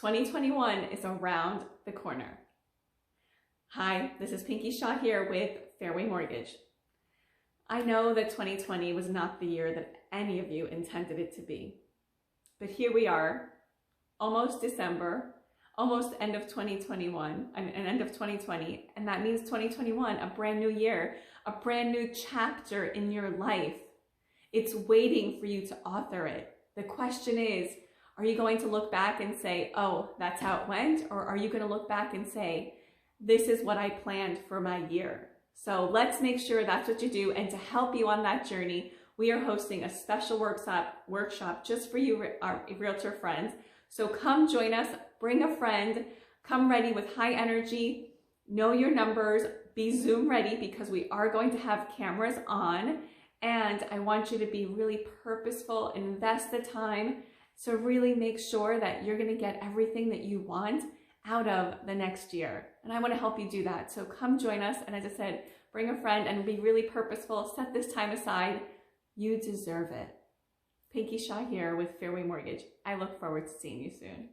2021 is around the corner. Hi, this is Shah here with Fairway Mortgage. I know that 2020 was not the year that any of you intended it to be. But here we are, almost December, almost end of 2021, and end of 2020, and that means 2021, a brand new year, a brand new chapter in your life. It's waiting for you to author it. The question is, are you going to look back and say, oh, that's how it went? Or are you going to look back and say, this is what I planned for my year? So let's make sure that's what you do. And to help you on that journey, we are hosting a special workshop just for you, our realtor friends. So come join us, bring a friend, come ready with high energy, know your numbers, be Zoom ready because we are going to have cameras on. And I want you to be really purposeful, invest the time to really make sure that you're gonna get everything that you want out of the next year. And I wanna help you do that. So come join us. And as I said, bring a friend and be really purposeful. Set this time aside. You deserve it. Shah here with Fairway Mortgage. I look forward to seeing you soon.